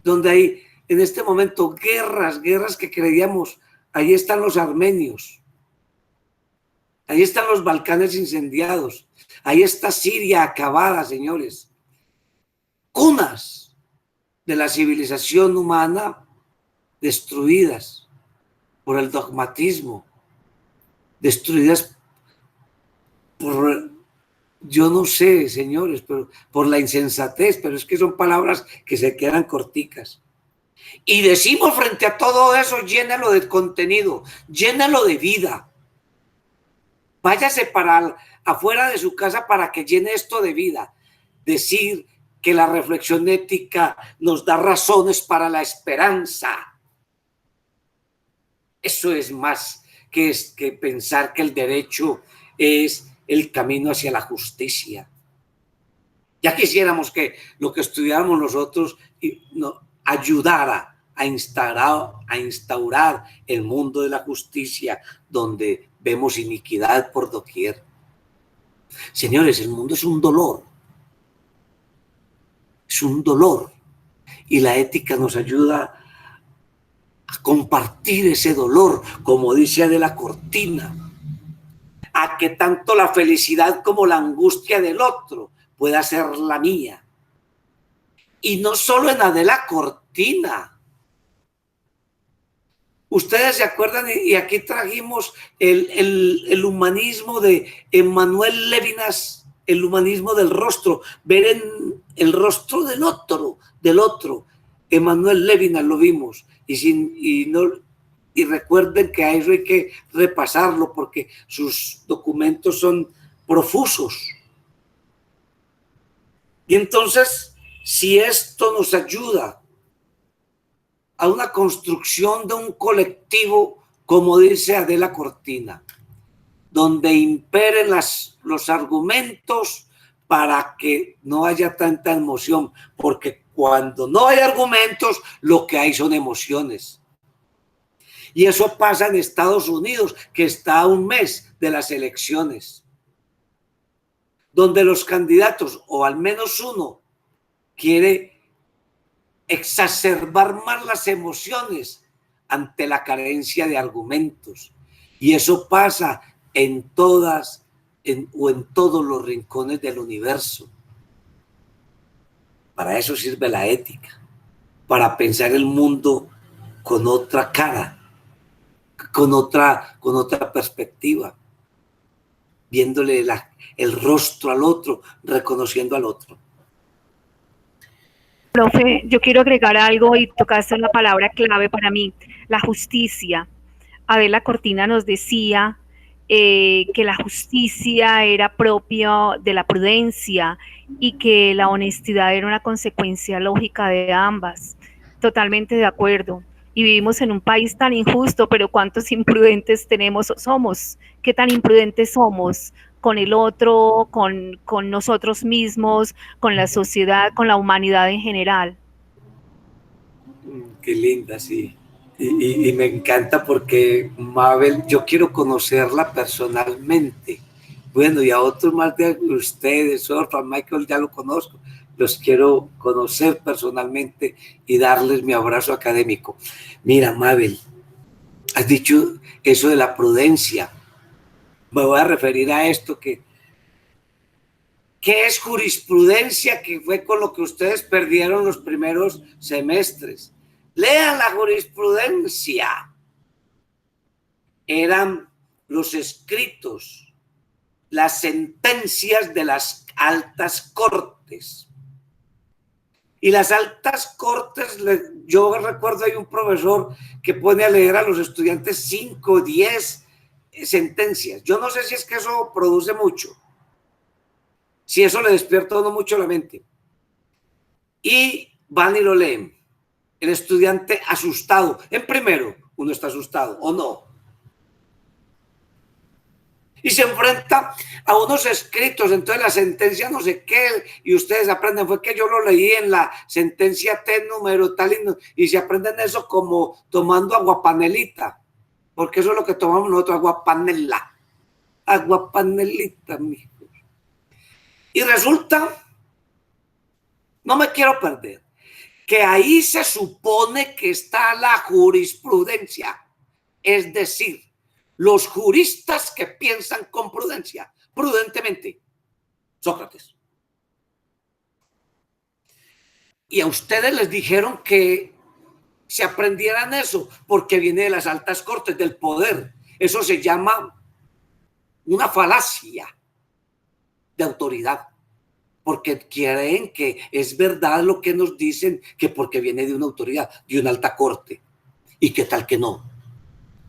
[SPEAKER 1] donde hay en este momento guerras que creíamos, ahí están los armenios, ahí están los Balcanes incendiados, ahí está Siria acabada, señores. Cunas de la civilización humana destruidas por el dogmatismo, destruidas por, yo no sé, señores, pero por la insensatez, pero es que son palabras que se quedan corticas. Y decimos frente a todo eso, llénalo de contenido, llénalo de vida. Váyase para afuera de su casa para que llene esto de vida. Decir que la reflexión ética nos da razones para la esperanza. Eso es más que pensar que el derecho es el camino hacia la justicia. Ya quisiéramos que lo que estudiáramos nosotros ayudara a instaurar el mundo de la justicia donde vemos iniquidad por doquier. Señores, el mundo es un dolor. Es un dolor. Y la ética nos ayuda a compartir ese dolor, como dice Adela Cortina, a que tanto la felicidad como la angustia del otro pueda ser la mía. Y no solo en Adela Cortina. Ustedes se acuerdan, y aquí trajimos el humanismo de Emmanuel Levinas, el humanismo del rostro, ver en el rostro del otro. Emmanuel Levinas lo vimos, y recuerden que a eso hay que repasarlo porque sus documentos son profusos. Y entonces, si esto nos ayuda a una construcción de un colectivo, como dice Adela Cortina, donde imperen los argumentos para que no haya tanta emoción, porque cuando no hay argumentos, lo que hay son emociones. Y eso pasa en Estados Unidos, que está a un mes de las elecciones, donde los candidatos, o al menos uno, quiere exacerbar más las emociones ante la carencia de argumentos. Y eso pasa en todos los rincones del universo. Para eso sirve la ética, para pensar el mundo con otra cara, con otra perspectiva, viéndole el rostro al otro, reconociendo al otro.
[SPEAKER 6] Profe, yo quiero agregar algo y tocaste una palabra clave para mí, la justicia. Adela Cortina nos decía que la justicia era propia de la prudencia y que la honestidad era una consecuencia lógica de ambas. Totalmente de acuerdo. Y vivimos en un país tan injusto, pero ¿cuántos imprudentes somos? ¿Qué tan imprudentes somos con el otro, con nosotros mismos, con la sociedad, con la humanidad en general?
[SPEAKER 1] Qué linda, sí. Y me encanta porque Mabel, yo quiero conocerla personalmente. Bueno, y a otros más de ustedes, a Michael ya lo conozco, los quiero conocer personalmente y darles mi abrazo académico. Mira, Mabel, has dicho eso de la prudencia. Me voy a referir a esto ¿qué es jurisprudencia? Que fue con lo que ustedes perdieron los primeros semestres. Lean la jurisprudencia. Eran los escritos, las sentencias de las altas cortes. Y las altas cortes, yo recuerdo hay un profesor que pone a leer a los estudiantes 5 o 10 sentencias. Yo no sé si es que eso produce mucho, si eso le despierta a uno mucho la mente. Y van y lo leen. El estudiante asustado. En primero, uno está asustado, ¿o no? Y se enfrenta a unos escritos, entonces la sentencia no sé qué, y ustedes aprenden, fue que yo lo leí en la sentencia T número tal, y se aprenden eso como tomando aguapanelita, porque eso es lo que tomamos nosotros, aguapanelita, mijo. Y resulta, no me quiero perder, que ahí se supone que está la jurisprudencia, es decir, los juristas que piensan con prudencia, prudentemente. Sócrates. Y a ustedes les dijeron que se aprendieran eso, porque viene de las altas cortes, del poder. Eso se llama una falacia de autoridad, porque creen que es verdad lo que nos dicen, que porque viene de una autoridad, de una alta corte. ¿Y qué tal que no?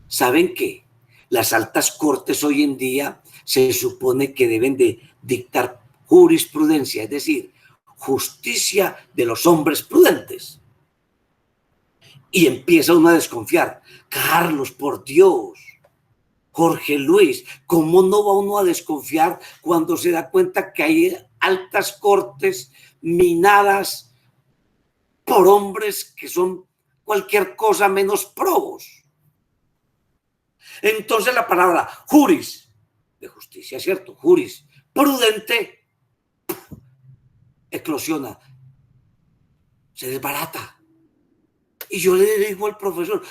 [SPEAKER 1] ¿Saben qué? Las altas cortes hoy en día se supone que deben de dictar jurisprudencia, es decir, justicia de los hombres prudentes. Y empieza uno a desconfiar. Carlos, por Dios, Jorge Luis, ¿cómo no va uno a desconfiar cuando se da cuenta que hay altas cortes minadas por hombres que son cualquier cosa menos probos? Entonces la palabra juris, de justicia, ¿cierto? Juris, prudente, eclosiona, se desbarata. Y yo le digo al profesor,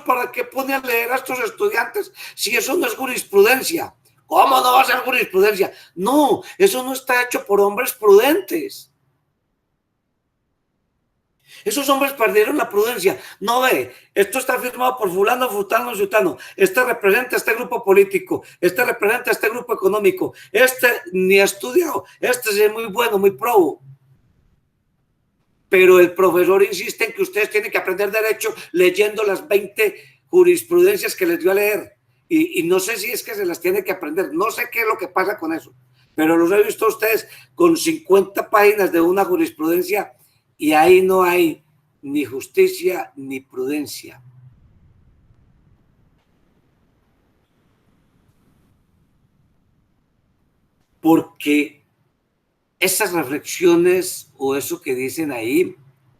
[SPEAKER 1] ¿para qué pone a leer a estos estudiantes si eso no es jurisprudencia? ¿Cómo no va a ser jurisprudencia? No, eso no está hecho por hombres prudentes. Esos hombres perdieron la prudencia. No ve, esto está firmado por fulano, futano, sutano. Este representa a este grupo político, este representa a este grupo económico, este ni ha estudiado, este es muy bueno, muy probo. Pero el profesor insiste en que ustedes tienen que aprender derecho leyendo las 20 jurisprudencias que les dio a leer. Y no sé si es que se las tiene que aprender, no sé qué es lo que pasa con eso, pero los he visto a ustedes con 50 páginas de una jurisprudencia y ahí no hay ni justicia ni prudencia. Porque esas reflexiones o eso que dicen ahí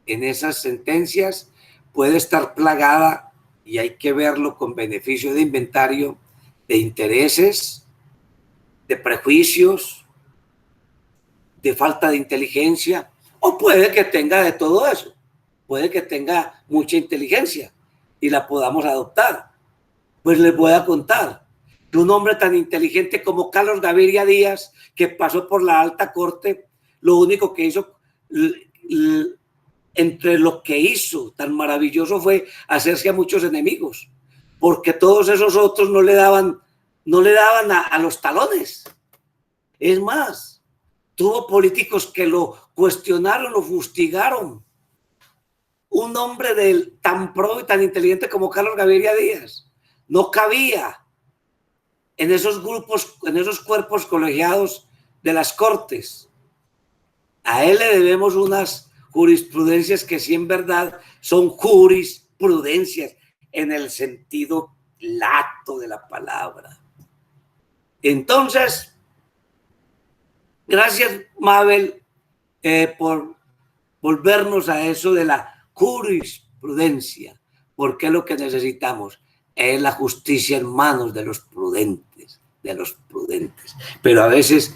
[SPEAKER 1] en esas sentencias puede estar plagada, y hay que verlo con beneficio de inventario, de intereses, de prejuicios, de falta de inteligencia, o puede que tenga de todo eso, puede que tenga mucha inteligencia y la podamos adoptar. Pues les voy a contar que un hombre tan inteligente como Carlos Gaviria Díaz, que pasó por la alta corte, lo único que hizo, entre lo que hizo tan maravilloso, fue hacerse a muchos enemigos, porque todos esos otros no le daban a los talones. Es más, tuvo políticos que lo cuestionaron, lo fustigaron. Un hombre tan pro y tan inteligente como Carlos Gaviria Díaz no cabía en esos grupos, en esos cuerpos colegiados de las cortes. A él le debemos unas jurisprudencias que sí en verdad son jurisprudencias en el sentido lato de la palabra. Entonces, gracias, Mabel, por volvernos a eso de la jurisprudencia, porque lo que necesitamos es la justicia en manos de los prudentes, Pero a veces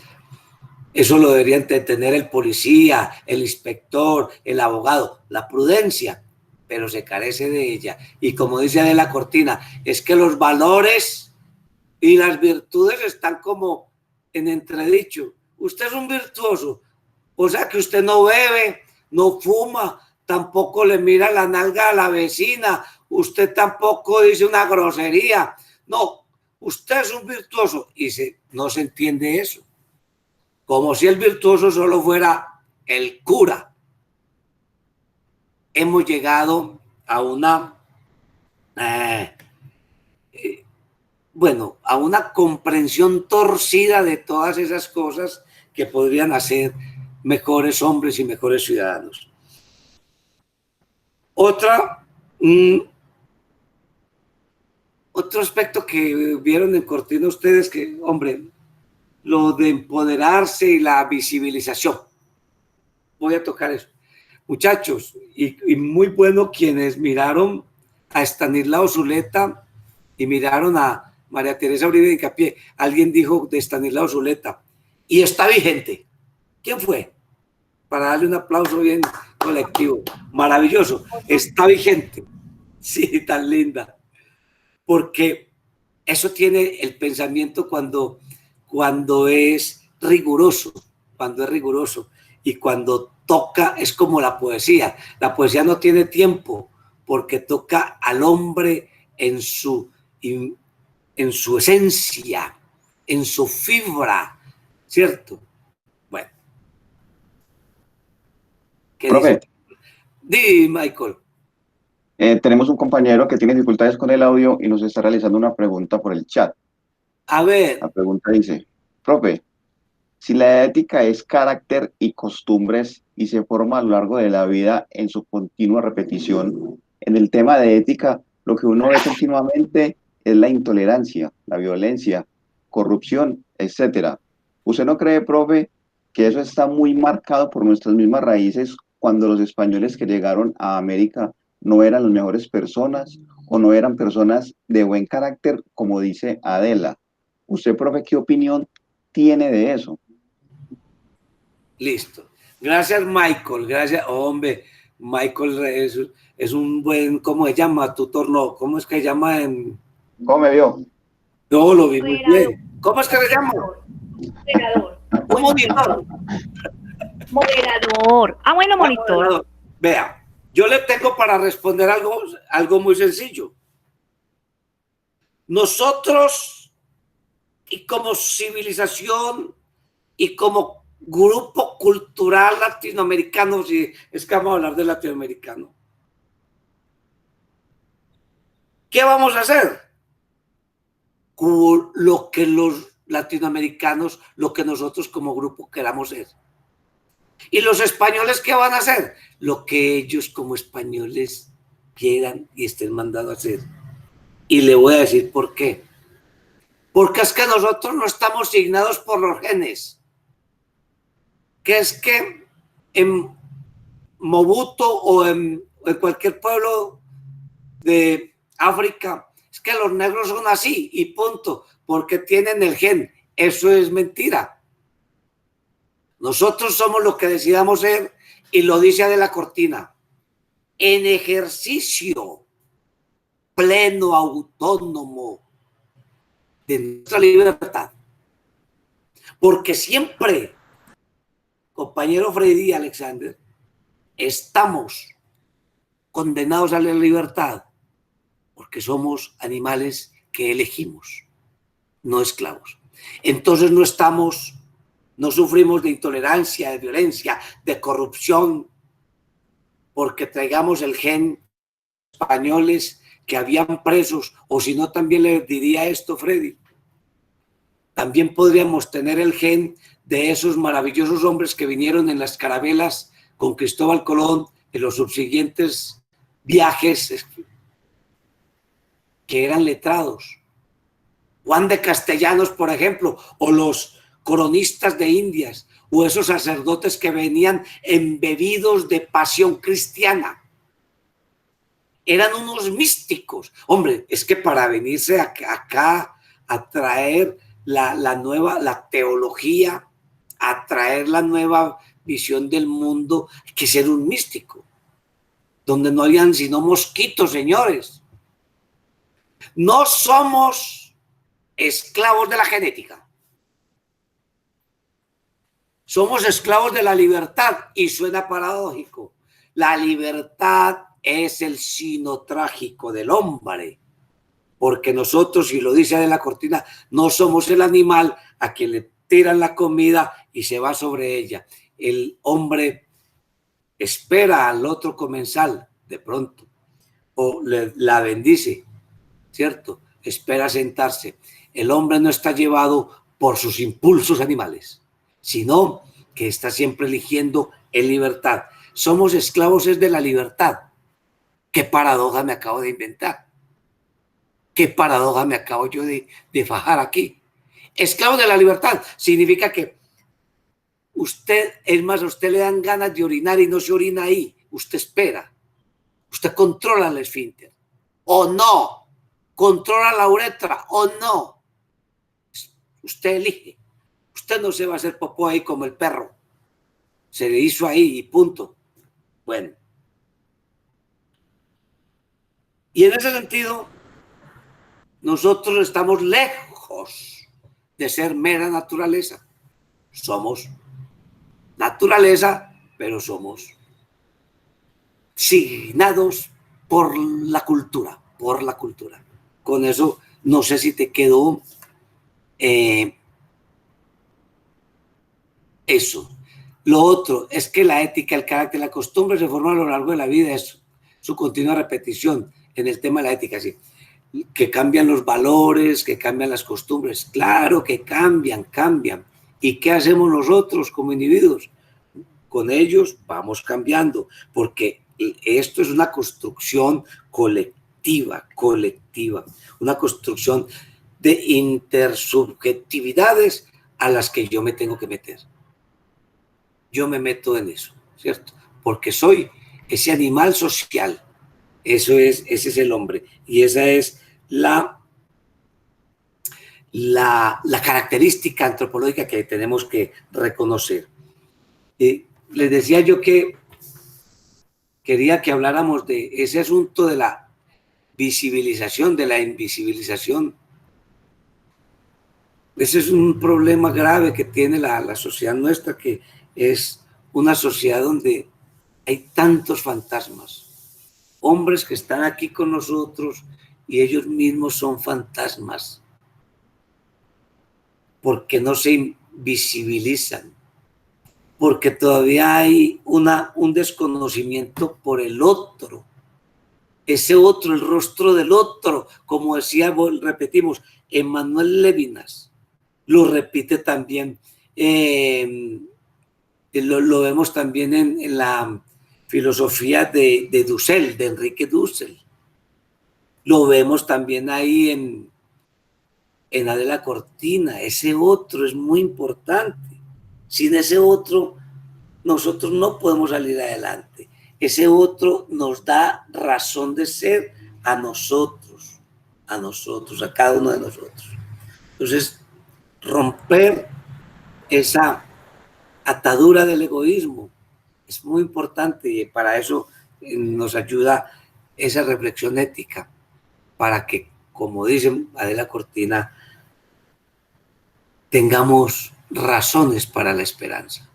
[SPEAKER 1] eso lo deberían tener el policía, el inspector, el abogado, la prudencia, pero se carece de ella. Y como dice Adela Cortina, es que los valores y las virtudes están como en entredicho. Usted es un virtuoso, o sea que usted no bebe, no fuma, tampoco le mira la nalga a la vecina, usted tampoco dice una grosería. No, usted es un virtuoso y no se entiende eso. Como si el virtuoso solo fuera el cura. Hemos llegado a una a una comprensión torcida de todas esas cosas que podrían hacer mejores hombres y mejores ciudadanos. Otro aspecto que vieron en Cortina ustedes, que, hombre, lo de empoderarse y la visibilización. Voy a tocar eso. Muchachos, y muy bueno quienes miraron a Estanislao Zuleta y miraron a María Teresa Uribe de Hincapié. Alguien dijo de Estanislao Zuleta, y está vigente. ¿Quién fue? Para darle un aplauso bien colectivo. Maravilloso. Está vigente. Sí, tan linda. Porque eso tiene el pensamiento cuando es riguroso, y cuando toca, es como la poesía. La poesía no tiene tiempo porque toca al hombre en su esencia, en su fibra, ¿cierto? Bueno. ¿Qué
[SPEAKER 3] Profe,
[SPEAKER 1] dice? Di, Michael.
[SPEAKER 3] Tenemos un compañero que tiene dificultades con el audio y nos está realizando una pregunta por el chat.
[SPEAKER 1] A ver.
[SPEAKER 3] La pregunta dice, profe, si la ética es carácter y costumbres y se forma a lo largo de la vida en su continua repetición, en el tema de ética, lo que uno ve continuamente es la intolerancia, la violencia, corrupción, etcétera. ¿Usted no cree, profe, que eso está muy marcado por nuestras mismas raíces cuando los españoles que llegaron a América no eran las mejores personas o no eran personas de buen carácter, como dice Adela? ¿Usted, profe, qué opinión tiene de eso?
[SPEAKER 1] Listo. Gracias, Michael. Gracias, hombre. Michael es un buen, ¿cómo se llama? Tutor, no. ¿Cómo es que se llama en...?
[SPEAKER 3] ¿Cómo me vio?
[SPEAKER 1] No, lo vi muy bien. ¿Cómo es que se llama?
[SPEAKER 6] Moderador.
[SPEAKER 1] Un monitor.
[SPEAKER 6] Moderador. Ah, bueno, monitor.
[SPEAKER 1] Vea, Yo le tengo para responder algo muy sencillo. Nosotros, y como civilización, y como grupo cultural latinoamericano, si es que vamos a hablar de latinoamericano, ¿qué vamos a hacer? Lo que los latinoamericanos, lo que nosotros como grupo queramos ser. ¿Y los españoles qué van a hacer? Lo que ellos como españoles quieran y estén mandados a hacer. Y le voy a decir por qué. Porque es que nosotros no estamos signados por los genes. Que es que en Mobuto o en cualquier pueblo de África, es que los negros son así y punto, porque tienen el gen. Eso es mentira. Nosotros somos lo que decidamos ser, y lo dice Adela Cortina, en ejercicio pleno, autónomo de nuestra libertad. Porque siempre, compañero Freddy y Alexander, estamos condenados a la libertad porque somos animales que elegimos, no esclavos. Entonces no sufrimos de intolerancia, de violencia, de corrupción, porque traigamos el gen españoles que habían presos, o si no, también le diría esto, Freddy, también podríamos tener el gen de esos maravillosos hombres que vinieron en las carabelas con Cristóbal Colón en los subsiguientes viajes, que eran letrados. Juan de Castellanos, por ejemplo, o los coronistas de Indias, o esos sacerdotes que venían embebidos de pasión cristiana. Eran unos místicos. Hombre, es que para venirse acá a traer la teología, a traer la nueva visión del mundo, hay que ser un místico, donde no hayan sino mosquitos, señores. No somos esclavos de la genética. Somos esclavos de la libertad, y suena paradójico. La libertad es el sino trágico del hombre, porque nosotros, y lo dice Adela Cortina, no somos el animal a quien le tiran la comida y se va sobre ella. El hombre espera al otro comensal de pronto, o la bendice, ¿cierto? Espera sentarse. El hombre no está llevado por sus impulsos animales, sino que está siempre eligiendo en libertad. Somos esclavos es de la libertad. ¿Qué paradoja me acabo de inventar? ¿Qué paradoja me acabo yo de fajar aquí? Esclavo de la libertad significa que usted, es más, a usted le dan ganas de orinar y no se orina ahí. Usted espera. Usted controla el esfínter. O no. Controla la uretra. O no. Usted elige. Usted no se va a hacer popó ahí como el perro. Se le hizo ahí y punto. Bueno. Y en ese sentido, nosotros estamos lejos de ser mera naturaleza. Somos naturaleza, pero somos signados por la cultura, por la cultura. Con eso, no sé si te quedó eso. Lo otro es que la ética, el carácter, la costumbre se forman a lo largo de la vida, es su continua repetición en el tema de la ética, sí. Que cambian los valores, que cambian las costumbres. Claro que cambian. ¿Y qué hacemos nosotros como individuos? Con ellos vamos cambiando, porque esto es una construcción colectiva, una construcción de intersubjetividades a las que yo me tengo que meter. Yo me meto en eso, ¿cierto? Porque soy ese animal social. Ese es el hombre, y esa es la característica antropológica que tenemos que reconocer. Les decía yo que quería que habláramos de ese asunto de la visibilización, de la invisibilización. Ese es un problema grave que tiene la sociedad nuestra, que es una sociedad donde hay tantos fantasmas, hombres que están aquí con nosotros y ellos mismos son fantasmas, porque no se visibilizan, porque todavía hay un desconocimiento por el otro, ese otro, el rostro del otro, como decía, repetimos, Emmanuel Levinas, lo repite también, lo vemos también en la filosofía de Dussel, de Enrique Dussel, lo vemos también ahí en Adela Cortina. Ese otro es muy importante. Sin ese otro, nosotros no podemos salir adelante. Ese otro nos da razón de ser a nosotros, a cada uno de nosotros. Entonces, romper esa atadura del egoísmo es muy importante y para eso nos ayuda esa reflexión ética, para que, como dice Adela Cortina, tengamos razones para la esperanza.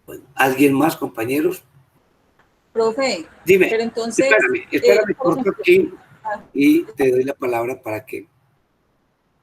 [SPEAKER 1] Bueno, ¿alguien más, compañeros?
[SPEAKER 4] Profe,
[SPEAKER 1] Dime,
[SPEAKER 4] pero entonces,
[SPEAKER 1] espérame,
[SPEAKER 4] por
[SPEAKER 1] corto
[SPEAKER 4] ejemplo,
[SPEAKER 1] aquí y te doy la palabra para que